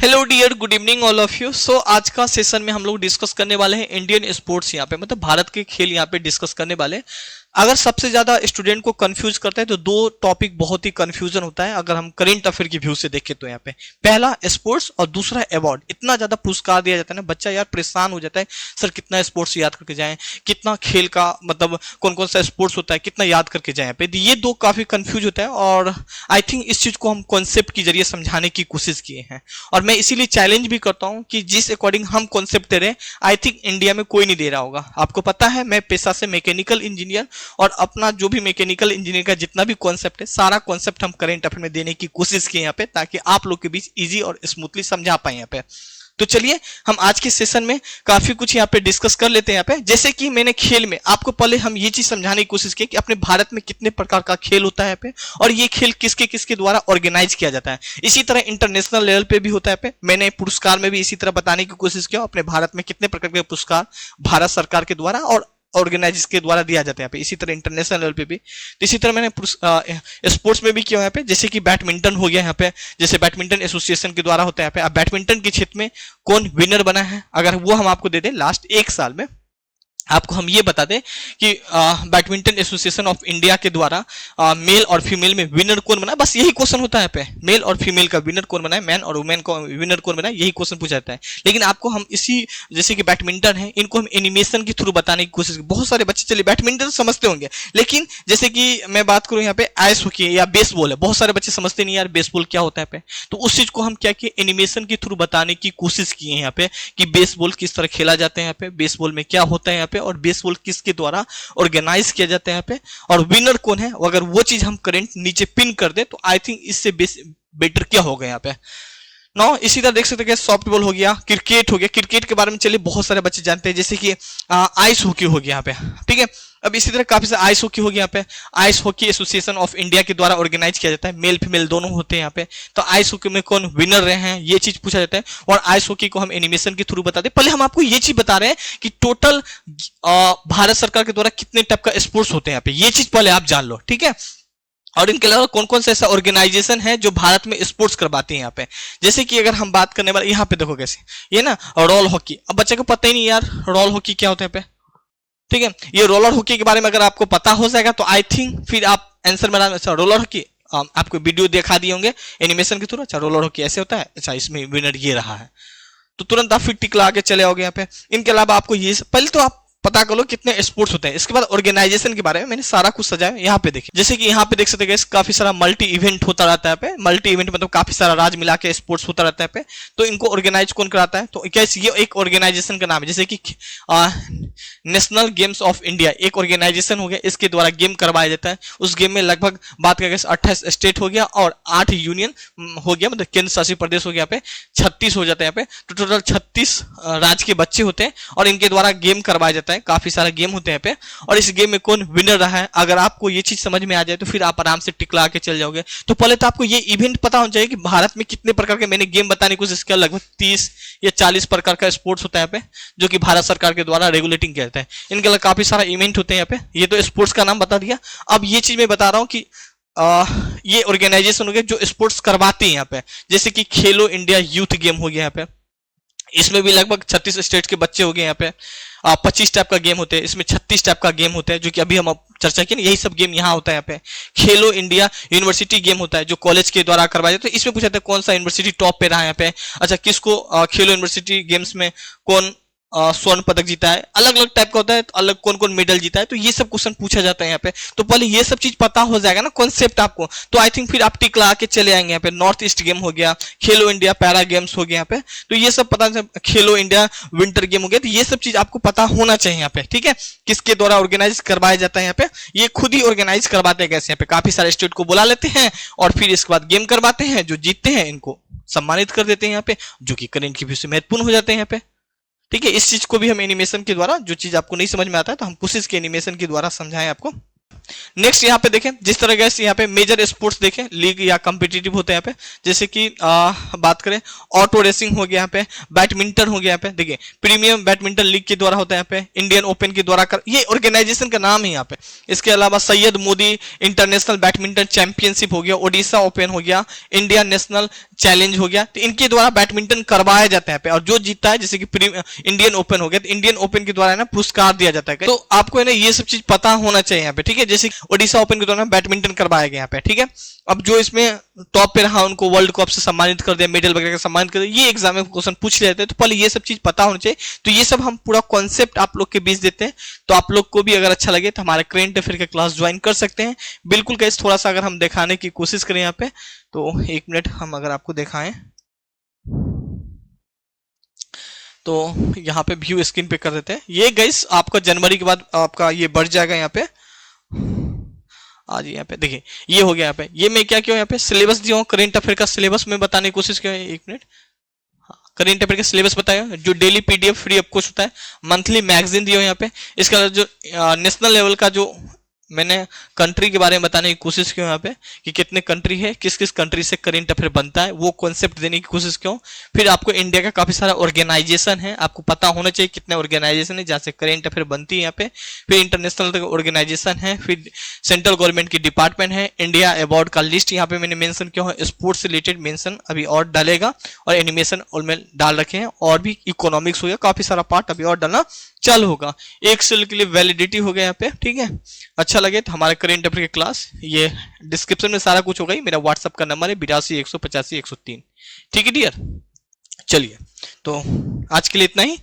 Hello dear, good evening all of you. So आज का session में हम लोग डिस्कस करने वाले हैं इंडियन स्पोर्ट्स। यहाँ पे मतलब भारत के खेल यहाँ पे डिस्कस करने वाले हैं। अगर सबसे ज्यादा स्टूडेंट को कंफ्यूज करता है तो दो टॉपिक बहुत ही कंफ्यूजन होता है अगर हम करंट अफेयर की व्यू से देखें तो यहाँ पे पहला स्पोर्ट्स और दूसरा अवार्ड। इतना ज्यादा पुरस्कार दिया जाता है ना, बच्चा यार परेशान हो जाता है, सर कितना स्पोर्ट्स याद करके जाएं, कितना खेल का मतलब कौन कौन सा स्पोर्ट्स होता है, कितना याद करके जाएं पे। ये दो काफी कंफ्यूज होता है और आई थिंक इस चीज को हम कॉन्सेप्ट के जरिए समझाने की कोशिश किए हैं। और मैं इसीलिए चैलेंज भी करता हूं कि जिस अकॉर्डिंग हम कॉन्सेप्ट दे रहे हैं आई थिंक इंडिया में कोई नहीं दे रहा होगा। आपको पता है मैं पेशा से मैकेनिकल इंजीनियर, और अपना जो भी मैकेनिकल इंजीनियर का जितना भी कॉन्सेप्ट है सारा कॉन्सेप्ट हम करंट अफेयर में देने की कोशिश किए यहाँ पे, ताकि आप लोग के बीच इजी और स्मूथली समझा पाए यहाँ पे। तो चलिए हम आज के सेशन में काफी कुछ यहाँ पे डिस्कस कर लेते हैं। यहाँ पे जैसे कि मैंने खेल में आपको पहले हम ये चीज समझाने की कोशिश की कि अपने भारत में कितने प्रकार का खेल होता है यहाँ पे, और ये खेल किसके किसके द्वारा ऑर्गेनाइज किया जाता है। इसी तरह इंटरनेशनल लेवल पे भी होता है पे। मैंने पुरस्कार में भी इसी तरह बताने की कोशिश किया अपने भारत में कितने प्रकार के पुरस्कार भारत सरकार के द्वारा और ऑर्गेनाइज के द्वारा दिया जाता है यहाँ पे। इसी तरह इंटरनेशनल लेवल पे भी, तो इसी तरह मैंने स्पोर्ट्स में भी किया यहाँ पे। जैसे कि बैडमिंटन हो गया यहाँ पे, जैसे बैडमिंटन एसोसिएशन के द्वारा होता है यहाँ पे। अब बैडमिंटन के क्षेत्र में कौन विनर बना है, अगर वो हम आपको दे दें लास्ट एक साल में, आपको हम ये बता दें कि बैडमिंटन एसोसिएशन ऑफ इंडिया के द्वारा मेल और फीमेल में विनर कौन बना है, बस यही क्वेश्चन होता है पे। मेल और फीमेल का विनर कौन बना है, मैन और वुमेन को विनर कौन बना है, यही क्वेश्चन पूछा जाता है। लेकिन आपको हम इसी जैसे कि बैडमिंटन है, इनको हम एनिमेशन के थ्रू बताने की कोशिश। बहुत सारे बच्चे चलिए बैडमिंटन समझते होंगे, लेकिन जैसे कि मैं बात करूं यहाँ पे आइस हॉकी या बेसबॉल है, बहुत सारे बच्चे समझते नहीं यार बेसबॉल क्या होता है पे। तो उस चीज को हम क्या किए, एनिमेशन के थ्रू बताने की कोशिश किए हैं यहाँ पे कि बेसबॉल किस तरह खेला जाता है यहाँ पे, बेसबॉल में क्या होता है यहाँ पे, और बेसबॉल किसके द्वारा ऑर्गेनाइज किया जाता है यहाँ पे, और विनर कौन है। अगर वो चीज हम करंट नीचे पिन कर दे तो आई थिंक इससे बेटर क्या होगा यहाँ पे। नो इसी तरह देख सकते हैं सॉफ्टबॉल हो गया, क्रिकेट हो गया। क्रिकेट के बारे में चलिए बहुत सारे बच्चे जानते हैं, जैसे कि आइस हॉकी हो गया यहाँ पे, ठीक है। अब इसी तरह काफी सारे आइस हॉकी हो गया यहाँ पे। Ice hockey association of India के द्वारा ऑर्गेनाइज किया जाता है, मेल फीमेल दोनों होते हैं यहाँ पे। तो आइस हॉकी में कौन विनर रहे हैं ये चीज पूछा जाता है, और आइस हॉकी को हम एनिमेशन के थ्रू बताते हैं। पहले हम आपको ये चीज बता रहे हैं कि टोटल भारत सरकार के द्वारा कितने टाइप का स्पोर्ट्स होते हैं यहाँ पे, ये चीज पहले आप जान लो, ठीक है। और इनके अलावा कौन कौन से ऐसा ऑर्गेनाइजेशन है जो भारत में स्पोर्ट्स करवाते हैं यहाँ पे। जैसे कि अगर हम बात करने वाले यहाँ पे देखो कैसे ये ना रोल हॉकी। अब बच्चे को पता ही नहीं यार रोल हॉकी क्या होता है पे, ठीक है। ये रोलर हॉकी के बारे में अगर आपको पता हो जाएगा तो आई थिंक फिर आप आंसर बना। अच्छा रोलर हॉकी आपको वीडियो दिखा दिए होंगे एनिमेशन के थ्रू। अच्छा रोलर हॉकी ऐसे होता है, अच्छा इसमें विनर ये रहा है, तो तुरंत आप फिर टिक लगा के चले आओगे यहाँ पे। इनके अलावा आपको ये पहले तो आप पता कर लो कितने स्पोर्ट्स होते हैं। इसके बाद ऑर्गेनाइजेशन के बारे में मैंने सारा कुछ सजाया यहाँ पे देखिए। जैसे कि यहाँ पे देख सकते हैं काफी सारा मल्टी इवेंट होता रहता है पे। मल्टी इवेंट मतलब काफी सारा राज्य मिला के स्पोर्ट्स होता रहता है पे। तो इनको ऑर्गेनाइज कौन कराता है, तो क्या ये एक ऑर्गेनाइजेशन का नाम है। जैसे कि नेशनल गेम्स ऑफ इंडिया एक ऑर्गेनाइजेशन हो गया, इसके द्वारा गेम करवाया जाता है। उस गेम में लगभग बात करें 28 स्टेट हो गया और 8 यूनियन हो गया, मतलब केंद्र शासित प्रदेश हो गया पे 36 हो जाता है यहाँ पे। तो टोटल 36 राज्य के बच्चे होते हैं और इनके द्वारा गेम करवाया जाता है। काफी सारा गेम होते हैं पे, और इस गेम में कौन विनर रहा है अगर आपको ये चीज समझ में आ जाए तो फिर आप आराम से टिकला के चल जाओगे। तो पहले तो आपको ये इवेंट पता होना चाहिए कि भारत में कितने प्रकार के, मैंने गेम बताने की कोशिश किया, लगभग 30 या 40 प्रकार का स्पोर्ट्स होता है यहाँ पे जो कि भारत सरकार के द्वारा रेगुलेटिंग किया जाता है। इनके अलावा काफी सारा इवेंट होते हैं यहाँ पे। ये तो स्पोर्ट्स का नाम बता दिया। अब ये चीज मैं बता रहा हूँ कि ये ऑर्गेनाइजेशन हो गया जो स्पोर्ट्स करवाते हैं यहाँ पे। जैसे कि खेलो इंडिया यूथ गेम हो गया यहाँ पे, इसमें भी लगभग 36 स्टेट के बच्चे हो गए यहाँ पे। 25 टाइप का गेम होते हैं, इसमें 36 टाइप का गेम होता है जो कि अभी हम चर्चा किए, यही सब गेम यहाँ होता है यहाँ पे। खेलो इंडिया यूनिवर्सिटी गेम होता है जो कॉलेज के द्वारा करवाया जाता है। इसमें पूछा जाता है कौन सा यूनिवर्सिटी टॉप पे रहा है यहाँ पे। अच्छा किसको खेलो यूनिवर्सिटी गेम्स में कौन स्वर्ण पदक जीता है, अलग अलग टाइप का होता है, तो अलग कौन कौन मेडल जीता है, तो ये सब क्वेश्चन पूछा जाता है यहाँ पे। तो पहले ये सब चीज पता हो जाएगा ना कॉन्सेप्ट आपको, तो आई थिंक फिर आप टिक लगा के चले आएंगे यहाँ पे। नॉर्थ ईस्ट गेम हो गया, खेलो इंडिया पैरा गेम्स हो गया यहाँ पे, तो ये सब पता, खेलो इंडिया विंटर गेम हो गया, तो ये सब चीज आपको पता होना चाहिए यहाँ पे, ठीक है। किसके द्वारा ऑर्गेनाइज करवाया जाता है यहाँ पे, ये खुद ही ऑर्गेनाइज करवाते हैं कैसे यहाँ पे। काफी सारे स्टेट को बुला लेते हैं और फिर इसके बाद गेम करवाते हैं, जो जीतते हैं इनको सम्मानित कर देते हैं यहाँ पे, जो कि करंट की व्यू से महत्वपूर्ण हो जाते हैं यहाँ पे, ठीक है। इस चीज को भी हम एनिमेशन के द्वारा, जो चीज आपको नहीं समझ में आता है तो हम कोशिश के एनिमेशन के द्वारा समझाएं आपको। नेक्स्ट यहाँ पे देखें, जिस तरह से यहाँ पे मेजर स्पोर्ट्स देखें, लीग या कॉम्पिटिटिव होते हैं यहाँ पे, जैसे कि बात करें ऑटो रेसिंग हो गया यहाँ पे, बैडमिंटन हो गया यहाँ पे, देखिए प्रीमियम बैडमिंटन लीग के द्वारा होता है यहाँ पे, इंडियन ओपन के द्वारा ये ऑर्गेनाइजेशन का नाम है यहाँ पे। इसके अलावा Syed Modi international badminton championship हो गया, ओडिशा ओपन हो गया, इंडिया नेशनल चैलेंज हो गया, तो इनके द्वारा बैडमिंटन करवाया जाता है यहाँ पे। और जो जीतता है, जैसे कि इंडियन ओपन हो गया, तो इंडियन ओपन के द्वारा है ना पुरस्कार दिया जाता है। तो आपको है ना ये सब चीज पता होना चाहिए यहाँ पे, ठीक है। जैसे ओडिशा ओपन के दौरान बैडमिंटन करवाया गया यहाँ पे, ठीक है। अब जो इसमें टॉप पे रहा उनको वर्ल्ड कप से सम्मानित कर दिया, मेडल वगैरह का सम्मानित कर दिया, ये एग्जाम में क्वेश्चन पूछ लेते हैं, तो पहले ये सब चीज पता होना चाहिए। तो ये सब हम पूरा कॉन्सेप्ट आप लोग के बीच देते हैं, तो आप लोग को भी अगर अच्छा लगे तो हमारे करेंट अफेयर के क्लास ज्वाइन कर सकते हैं। बिल्कुल गाइस, थोड़ा सा अगर हम दिखाने की कोशिश करें यहाँ पे, तो 1 मिनट हम अगर आपको दिखाएं, तो यहाँ पे व्यू स्क्रीन पे कर देते हैं। ये गाइस आपका जनवरी के बाद आपका ये बढ़ जाएगा यहाँ पे। आज यहाँ पे देखिए ये हो गया यहाँ पे, ये मैं क्या किया यहाँ पे सिलेबस दिया हूँ, करेंट अफेयर का सिलेबस में बताने की कोशिश किया है। 1 मिनट, करेंट अफेयर का सिलेबस बताया, जो daily PDF free of cost होता है, मंथली मैगजीन दिया यहाँ पे। इसके अलावा जो नेशनल लेवल का जो मैंने कंट्री के बारे में बताने की कोशिश की यहाँ पे, कि कितने कंट्री है, किस किस कंट्री से करेंट अफेयर बनता है, वो कॉन्सेप्ट देने की कोशिश क्यों। फिर आपको इंडिया का काफी सारा ऑर्गेनाइजेशन है, आपको पता होना चाहिए कितने ऑर्गेनाइजेशन है जहाँ से करेंट अफेयर बनती है यहाँ पे। फिर इंटरनेशनल ऑर्गेनाइजेशन है, फिर सेंट्रल गवर्नमेंट की डिपार्टमेंट है, इंडिया अवार्ड का लिस्ट यहाँ पे मैंने मेंशन किया है, स्पोर्ट्स से रिलेटेड मेंशन अभी और डालेगा, और एनिमेशन और में डाल रखे हैं, और भी इकोनॉमिक्स हो गया, काफी सारा पार्ट अभी और डालना चालू होगा। एक साल के लिए वैलिडिटी हो गया यहाँ पे, ठीक है। अच्छा लगे तो हमारे करेंट अफेयर की क्लास ये डिस्क्रिप्शन में सारा कुछ होगा ही। मेरा व्हाट्सएप का नंबर है 82 185 103, ठीक है डियर। चलिए, तो आज के लिए इतना ही,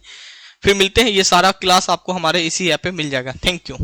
फिर मिलते हैं। ये सारा क्लास आपको हमारे इसी ऐप पे मिल जाएगा। Thank you.